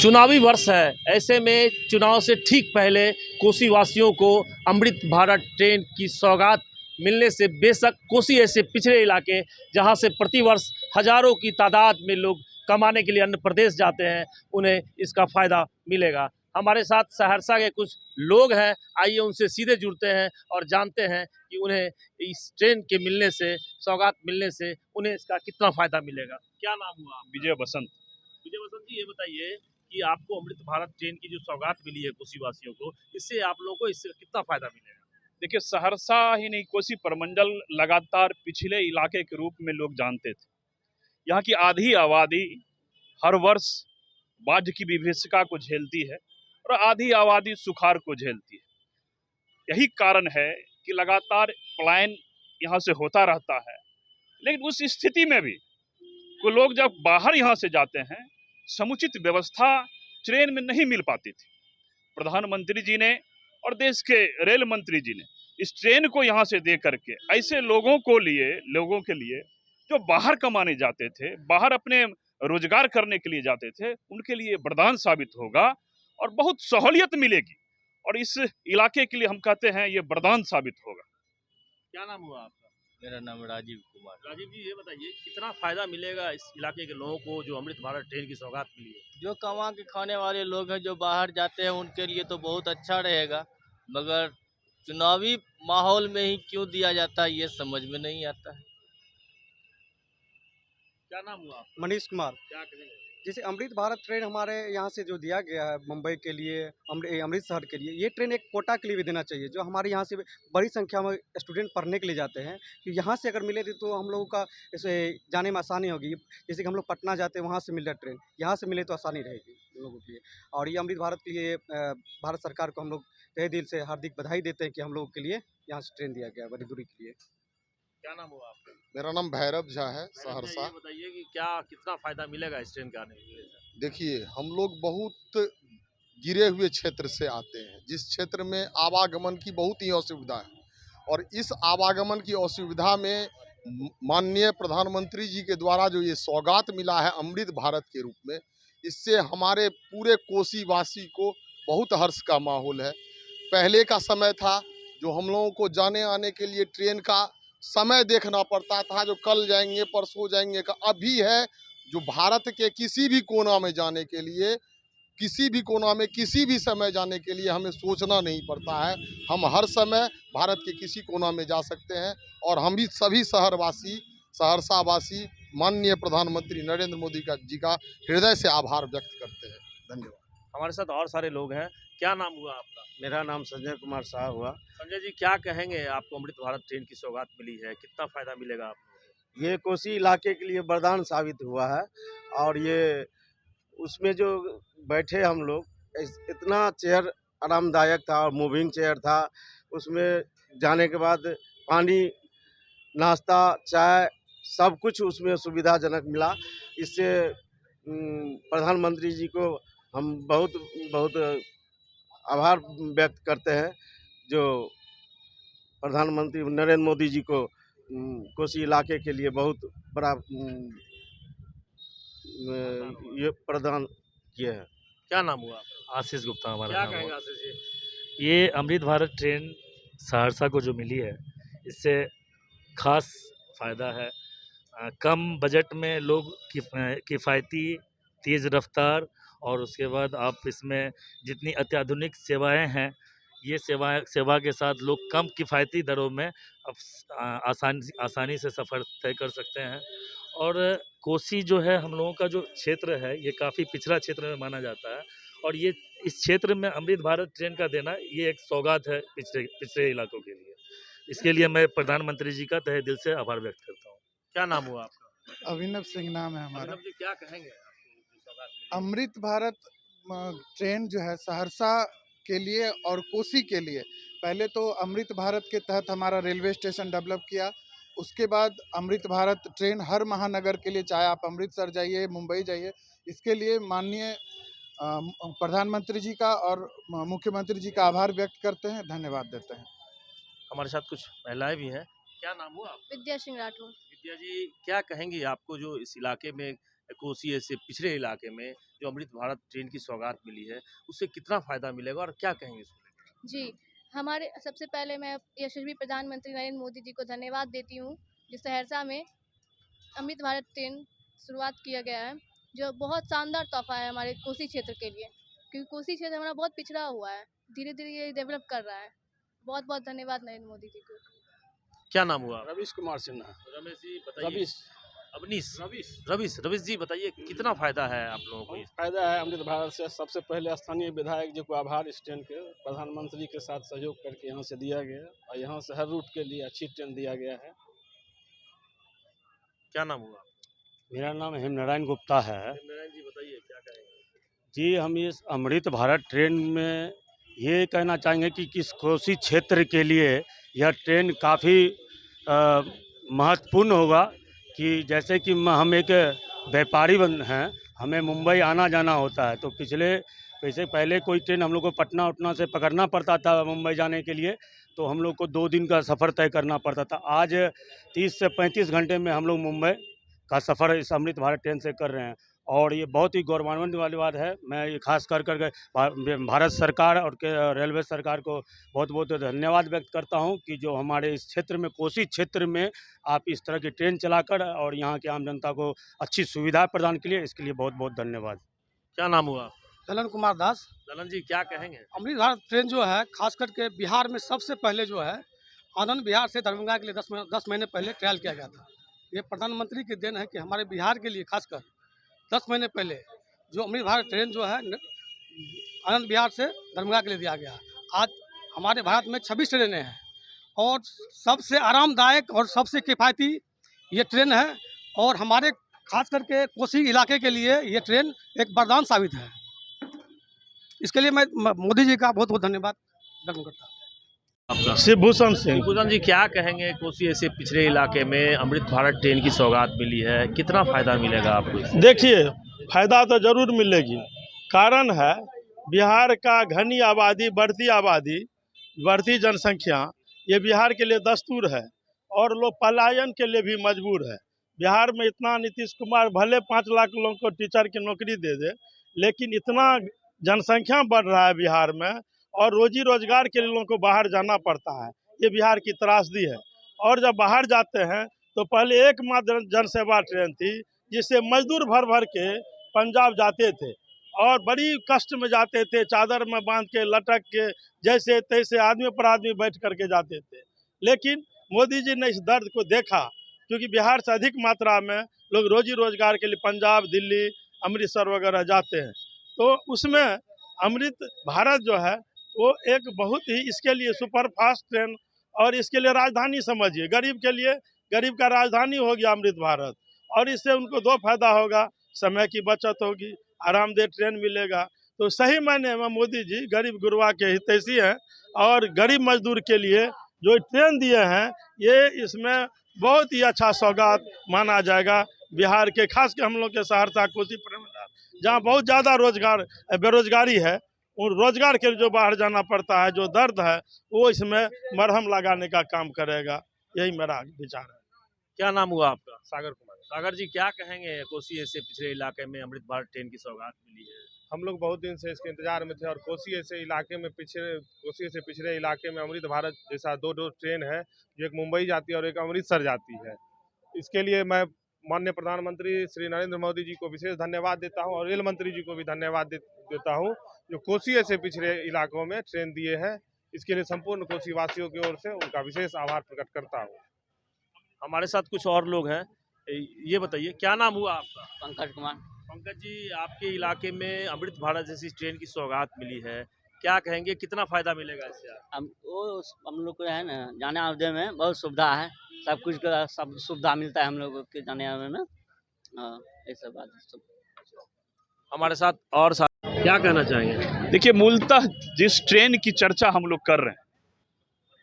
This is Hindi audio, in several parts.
चुनावी वर्ष है, ऐसे में चुनाव से ठीक पहले कोसी वासियों को अमृत भारत ट्रेन की सौगात मिलने से बेशक कोसी ऐसे पिछड़े इलाके जहां से प्रतिवर्ष हजारों की तादाद में लोग कमाने के लिए अन्य प्रदेश जाते हैं, उन्हें इसका फ़ायदा मिलेगा। हमारे साथ सहरसा के कुछ लोग हैं, आइए उनसे सीधे जुड़ते हैं और जानते हैं कि उन्हें इस ट्रेन के मिलने से, सौगात मिलने से उन्हें इसका कितना फ़ायदा मिलेगा। क्या नाम हुआ आपका? विजय बसंत। विजय बसंत जी, ये बताइए कि आपको अमृत भारत ट्रेन की जो सौगात मिली है कोसी वासियों को, इससे आप लोगों को इससे कितना फ़ायदा मिलेगा? देखिए, सहरसा ही नहीं, कोसी प्रमंडल लगातार पिछले इलाके के रूप में लोग जानते थे। यहाँ की आधी आबादी हर वर्ष बाढ़ की विभीषिका को झेलती है और आधी आबादी सुखाड़ को झेलती है। यही कारण है कि लगातार पलायन यहाँ से होता रहता है। लेकिन उस स्थिति में भी वो लोग जब बाहर यहाँ से जाते हैं, समुचित व्यवस्था ट्रेन में नहीं मिल पाती थी। प्रधानमंत्री जी ने और देश के रेल मंत्री जी ने इस ट्रेन को यहाँ से दे करके ऐसे लोगों के लिए जो बाहर कमाने जाते थे, बाहर अपने रोजगार करने के लिए जाते थे, उनके लिए वरदान साबित होगा और बहुत सहूलियत मिलेगी। और इस इलाके के लिए हम कहते हैं ये वरदान साबित होगा। क्या नाम हुआ आपका? मेरा नाम राजीव कुमार। राजीव जी, ये बताइए कितना फ़ायदा मिलेगा इस इलाके के लोगों को जो अमृत भारत ट्रेन की सौगात मिली है? जो कमा के खाने वाले लोग हैं, जो बाहर जाते हैं, उनके लिए तो बहुत अच्छा रहेगा, मगर चुनावी माहौल में ही क्यों दिया जाता है ये समझ में नहीं आता है। क्या नाम हुआ आपका? मनीष कुमार। क्या कहेंगे? जैसे अमृत भारत ट्रेन हमारे यहाँ से जो दिया गया है मुंबई के लिए, अमृतसर के लिए, ये ट्रेन एक कोटा के लिए भी देना चाहिए। जो हमारे यहाँ से बड़ी संख्या में स्टूडेंट पढ़ने के लिए जाते हैं, कि यहाँ से अगर मिले तो हम लोगों का इसे जाने में आसानी होगी। जैसे कि हम लोग पटना जाते हैं, वहाँ से मिल रहा ट्रेन, यहाँ से मिले तो आसानी रहेगी हम लोगों के लिए। और ये अमृत भारत के लिए भारत सरकार को हम लोग तहे दिल से हार्दिक बधाई देते हैं कि हम लोगों के लिए यहाँ से ट्रेन दिया गया बड़ी दूरी के लिए। क्या नाम हुआ आपका? मेरा नाम भैरव झा है, भैरव जी, सहरसा। ये बताइए कि क्या कितना फ़ायदा मिलेगा इस ट्रेन के आने की वजह से? देखिए, हम लोग बहुत गिरे हुए क्षेत्र से आते हैं, जिस क्षेत्र में आवागमन की बहुत ही असुविधा है, और इस आवागमन की असुविधा में माननीय प्रधानमंत्री जी के द्वारा जो ये सौगात मिला है अमृत भारत के रूप में, इससे हमारे पूरे कोसी वासी को बहुत हर्ष का माहौल है। पहले का समय था जो हम लोगों को जाने आने के लिए ट्रेन का समय देखना पड़ता था, जो कल जाएंगे परसों जाएंगे का। अभी है जो भारत के किसी भी कोना में जाने के लिए, किसी भी कोना में किसी भी समय जाने के लिए हमें सोचना नहीं पड़ता है। हम हर समय भारत के किसी कोना में जा सकते हैं। और हम भी सभी शहरवासी, सहरसावासी माननीय प्रधानमंत्री नरेंद्र मोदी जी का हृदय से आभार व्यक्त करते हैं। धन्यवाद। हमारे साथ और सारे लोग हैं। क्या नाम हुआ आपका? मेरा नाम संजय कुमार शाह हुआ। संजय जी, क्या कहेंगे, आपको अमृत भारत ट्रेन की सौगात मिली है, कितना फ़ायदा मिलेगा आपको? ये कोसी इलाके के लिए वरदान साबित हुआ है। और ये उसमें जो बैठे हम लोग, इतना चेयर आरामदायक था और मूविंग चेयर था। उसमें जाने के बाद पानी, नाश्ता, चाय सब कुछ उसमें सुविधाजनक मिला। इससे प्रधानमंत्री जी को हम बहुत बहुत आभार व्यक्त करते हैं, जो प्रधानमंत्री नरेंद्र मोदी जी को कोसी इलाके के लिए बहुत बड़ा ये प्रदान किए हैं। क्या नाम हुआ आपका? आशीष गुप्ता हमारा क्या नाम कहेंगे हुआ। आशीष जी? ये अमृत भारत ट्रेन सहरसा को जो मिली है, इससे खास फ़ायदा है। कम बजट में लोग किफ़ायती, तेज़ रफ्तार, और उसके बाद आप इसमें जितनी अत्याधुनिक सेवाएं हैं, ये सेवा के साथ लोग कम किफ़ायती दरों में अब आसानी से सफ़र तय कर सकते हैं। और कोसी जो है, हम लोगों का जो क्षेत्र है, ये काफ़ी पिछड़ा क्षेत्र में माना जाता है, और ये इस क्षेत्र में अमृत भारत ट्रेन का देना ये एक सौगात है पिछड़े इलाकों के लिए। इसके लिए मैं प्रधानमंत्री जी का तहे दिल से आभार व्यक्त करता हूँ। क्या नाम हुआ आपका? अभिनव सिंह नाम है हमारा। अभिनव जी, क्या कहेंगे आपको जो सौगात मिली? अमृत भारत ट्रेन जो है सहरसा के लिए और कोसी के लिए, पहले तो अमृत भारत के तहत हमारा रेलवे स्टेशन डेवलप किया। उसके बाद अमृत भारत ट्रेन हर महानगर के लिए, चाहे आप अमृतसर जाइए, मुंबई जाइए, इसके लिए माननीय प्रधानमंत्री जी का और मुख्यमंत्री जी का आभार व्यक्त करते हैं, धन्यवाद देते हैं। हमारे साथ कुछ महिलाएं भी हैं। क्या नाम हुआ आपका? विद्या सिंह राठौर। विद्या जी, क्या कहेंगी, आपको जो इस इलाके में कोसी ऐसे पिछड़े इलाके में जो अमृत भारत ट्रेन की सौगात मिली है, उससे कितना फ़ायदा मिलेगा और क्या कहेंगे इसको लेकर? जी, हमारे सबसे पहले मैं यशस्वी प्रधानमंत्री नरेंद्र मोदी जी को धन्यवाद देती हूँ, जो सहरसा में अमृत भारत ट्रेन शुरुआत किया गया है, जो बहुत शानदार तोहफ़ा है हमारे कोसी क्षेत्र के लिए, क्योंकि कोसी क्षेत्र हमारा बहुत पिछड़ा हुआ है, धीरे-धीरे ये डेवलप कर रहा है। बहुत-बहुत धन्यवाद नरेंद्र मोदी जी को। क्या नाम हुआ? रवीश कुमार सिन्हा। रमेश जी बताइए। रवीश अवनीश। रवीश रवीश जी बताइए कितना फ़ायदा है आप लोगों को? बहुत फायदा है अमृत भारत से। सबसे पहले स्थानीय विधायक जी को आभार, इस ट्रेन के प्रधानमंत्री के साथ सहयोग करके यहाँ से दिया गया और यहाँ से हर रूट के लिए अच्छी ट्रेन दिया गया है। क्या नाम हुआ? मेरा नाम हेमनारायण गुप्ता है। नारायण जी बताइए क्या कहेंगे? जी, हम इस अमृत भारत ट्रेन में ये कहना चाहेंगे कि किस कोसी क्षेत्र के लिए यह ट्रेन काफ़ी महत्वपूर्ण होगा कि जैसे कि हम एक व्यापारी हैं, हमें मुंबई आना जाना होता है, तो वैसे पहले कोई ट्रेन हम लोग को पटना उटना से पकड़ना पड़ता था मुंबई जाने के लिए, तो हम लोग को 2 दिन का सफ़र तय करना पड़ता था। आज 30 से 35 घंटे में हम लोग मुंबई का सफ़र इस अमृत भारत ट्रेन से कर रहे हैं और ये बहुत ही गौरवान्वित वाली बात है। मैं ये खास कर भारत सरकार और रेलवे सरकार को बहुत बहुत धन्यवाद व्यक्त करता हूं कि जो हमारे इस क्षेत्र में, कोसी क्षेत्र में, आप इस तरह की ट्रेन चलाकर और यहाँ की आम जनता को अच्छी सुविधा प्रदान के लिए, इसके लिए बहुत बहुत धन्यवाद। क्या नाम हुआ? ललन कुमार दास। ललन जी क्या कहेंगे? अमृत भारत ट्रेन जो है खास करके बिहार में सबसे पहले जो है आनंद विहार से दरभंगा के लिए 10 महीने पहले ट्रायल किया गया था। ये प्रधानमंत्री की देन है कि हमारे बिहार के लिए खासकर 10 महीने पहले जो अमृत भारत ट्रेन जो है आनंद विहार से दरभंगा के लिए दिया गया। आज हमारे भारत में 26 ट्रेनें हैं और सबसे आरामदायक और सबसे किफ़ायती ये ट्रेन है और हमारे खास करके कोसी इलाके के लिए ये ट्रेन एक वरदान साबित है। इसके लिए मैं मोदी जी का बहुत बहुत धन्यवाद व्यक्त करता हूँ। आपका? शिवभूषण सिंह। भूषण जी क्या कहेंगे, कोसी ऐसे पिछड़े इलाके में अमृत भारत ट्रेन की सौगात मिली है, कितना फ़ायदा मिलेगा आपको इससे? देखिए, फायदा तो जरूर मिलेगी। कारण है बिहार का घनी आबादी, बढ़ती जनसंख्या, ये बिहार के लिए दस्तूर है और लोग पलायन के लिए भी मजबूर है। बिहार में इतना नीतीश कुमार भले 5 लाख लोगों को टीचर की नौकरी दे दे, लेकिन इतना जनसंख्या बढ़ रहा है बिहार में और रोजी रोजगार के लिए लोगों को बाहर जाना पड़ता है। ये बिहार की त्रासदी है। और जब बाहर जाते हैं तो पहले एकमात्र जनसेवा ट्रेन थी जिससे मजदूर भर के पंजाब जाते थे और बड़ी कष्ट में जाते थे, चादर में बांध के, लटक के, जैसे तैसे आदमी पर आदमी बैठ करके जाते थे। लेकिन मोदी जी ने इस दर्द को देखा, क्योंकि बिहार से अधिक मात्रा में लोग रोजी रोजगार के लिए पंजाब, दिल्ली, अमृतसर वगैरह जाते हैं। तो उसमें अमृत भारत जो है वो एक बहुत ही, इसके लिए सुपर फास्ट ट्रेन और इसके लिए राजधानी समझिए, गरीब के लिए, गरीब का राजधानी हो गया अमृत भारत। और इससे उनको 2 फायदा होगा, समय की बचत होगी, आरामदेह ट्रेन मिलेगा। तो सही मायने में मोदी जी गरीब गुरबा के हितैषी हैं और गरीब मजदूर के लिए जो ट्रेन दिए हैं, ये इसमें बहुत ही अच्छा सौगात माना जाएगा। बिहार के, खास कर हम लोग के सहरसा, कोसी प्रमंडल, जहाँ बहुत ज़्यादा बेरोजगारी है, उन रोजगार के लिए जो बाहर जाना पड़ता है, जो दर्द है, वो इसमें मरहम लगाने का काम करेगा। यही मेरा विचार है। क्या नाम हुआ आपका? सागर कुमार। सागर जी क्या कहेंगे, कोसी ऐसे पिछड़े इलाके में अमृत भारत ट्रेन की सौगात मिली है? हम लोग बहुत दिन से इसके इंतजार में थे और कोसी ऐसे पिछड़े इलाके में अमृत भारत जैसा 2 ट्रेन है, जो एक मुंबई जाती है और एक अमृतसर जाती है। इसके लिए मैं माननीय प्रधानमंत्री श्री नरेंद्र मोदी जी को विशेष धन्यवाद देता हूं और रेल मंत्री जी को भी धन्यवाद देता हूं, जो कोसी ऐसे पिछड़े इलाकों में ट्रेन दिए हैं। इसके लिए संपूर्ण कोसी वासियों की ओर से उनका विशेष आभार प्रकट करता हूं। हमारे साथ कुछ और लोग हैं, ये बताइए क्या नाम हुआ आपका? पंकज कुमार। पंकज जी, आपके इलाके में अमृत भारत जैसी ट्रेन की सौगात मिली है, क्या कहेंगे, कितना फायदा मिलेगा इससे? हम लोग को है ना, जाने आने में बहुत सुविधा है, सब कुछ का सब सुविधा मिलता है हम लोगों के जाने आने में। ये सब बात है। हमारे साथ और क्या कहना चाहेंगे? देखिए, मूलतः जिस ट्रेन की चर्चा हम लोग कर रहे हैं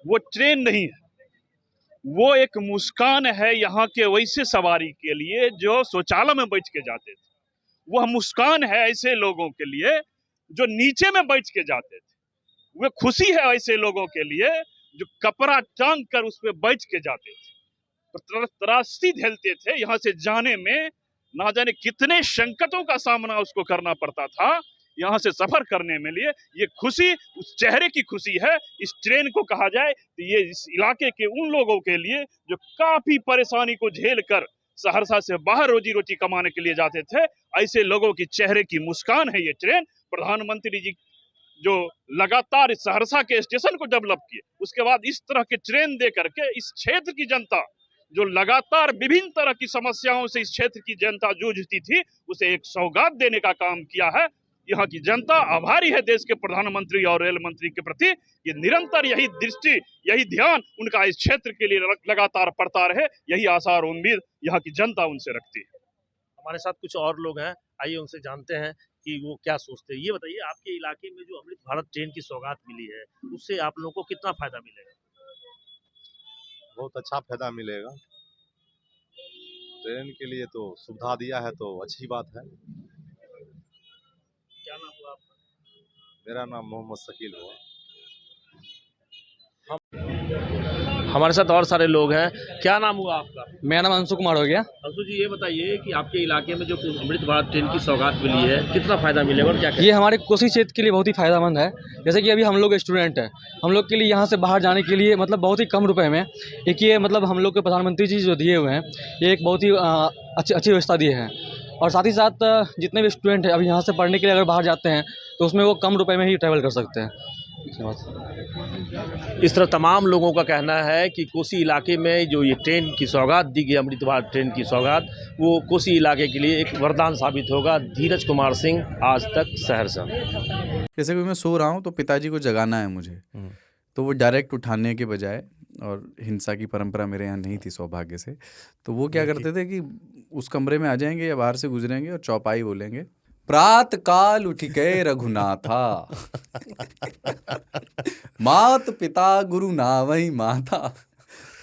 वो ट्रेन नहीं है, वो एक मुस्कान है यहाँ के वैसे सवारी के लिए जो शौचालय में बैठ के जाते थे। वह मुस्कान है ऐसे लोगों के लिए जो नीचे में बैठ के जाते थे। वह खुशी है ऐसे लोगों के लिए जो कपड़ा टांग कर उस पर बैठ के जाते थे, त्रासदी झेलते थे यहाँ से जाने में, ना जाने कितने संकटों का सामना उसको करना पड़ता था यहाँ से सफर करने में लिए। ये खुशी उस चेहरे की खुशी है। इस ट्रेन को कहा जाए तो ये इस इलाके के उन लोगों के लिए जो काफी परेशानी को झेल कर सहरसा से बाहर रोजी रोटी कमाने के लिए जाते थे, ऐसे लोगों की चेहरे की मुस्कान है ये ट्रेन। प्रधानमंत्री जी जो लगातार इस सहरसा के स्टेशन को डेवलप किए, उसके बाद इस तरह के ट्रेन दे करके इस क्षेत्र की जनता जो लगातार विभिन्न तरह की समस्याओं से इस क्षेत्र की जनता जूझती थी, उसे एक सौगात देने का काम किया है। यहाँ की जनता आभारी है देश के प्रधानमंत्री और रेल मंत्री के प्रति। ये निरंतर यही दृष्टि, यही ध्यान उनका इस क्षेत्र के लिए लगातार पड़ता रहे, यही आशा और उम्मीद यहाँ की जनता उनसे रखती है। हमारे साथ कुछ और लोग हैं, आइए उनसे जानते हैं कि वो क्या सोचते हैं। ये बताइए, आपके इलाके में जो अमृत भारत ट्रेन की सौगात मिली है, उससे आप लोगों को कितना फायदा मिलेगा? बहुत अच्छा फायदा मिलेगा। ट्रेन के लिए तो सुविधा दिया है तो अच्छी बात है। क्या नाम हुआ आपका? मेरा नाम मोहम्मद शकील हुआ। हमारे साथ और सारे लोग हैं। क्या नाम हुआ आपका? मेरा नाम अंशु कुमार हो गया। अंशु जी, ये बताइए कि आपके इलाके में जो अमृत भारत ट्रेन की सौगात मिली है, कितना फायदा मिलेगा और क्या? ये हमारे कोसी क्षेत्र के लिए बहुत ही फायदेमंद है। जैसे कि अभी हम लोग स्टूडेंट हैं, हम लोग के लिए यहाँ से बाहर जाने के लिए मतलब बहुत ही कम रुपए में एक ये मतलब हम लोग के प्रधानमंत्री जी जो दिए हुए हैं, ये एक बहुत ही अच्छी व्यवस्था दिए हैं। और साथ ही साथ जितने भी स्टूडेंट हैं अभी यहाँ से पढ़ने के लिए अगर बाहर जाते हैं तो उसमें वो कम रुपए में ही ट्रैवल कर सकते हैं। इस तरह तमाम लोगों का कहना है कि कोसी इलाके में जो ये ट्रेन की सौगात दी गई, अमृत भारत ट्रेन की सौगात, वो कोसी इलाके के लिए एक वरदान साबित होगा। धीरज कुमार सिंह, आज तक, सहरसा। जैसे कि मैं सो रहा हूँ तो पिताजी को जगाना है मुझे, तो वो डायरेक्ट उठाने के बजाय, और हिंसा की परंपरा मेरे यहाँ नहीं थी सौभाग्य से, तो वो क्या करते थे कि उस कमरे में आ जाएंगे या बाहर से गुजरेंगे और चौपाई बोलेंगे, प्रात काल उठ के रघुनाथा मात पिता गुरु नावई माता।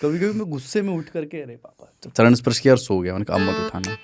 कभी कभी मैं गुस्से में उठ करके अरे पापा चरण स्पर्श किया और सो गया। मैंने कहा अब मत उठाना।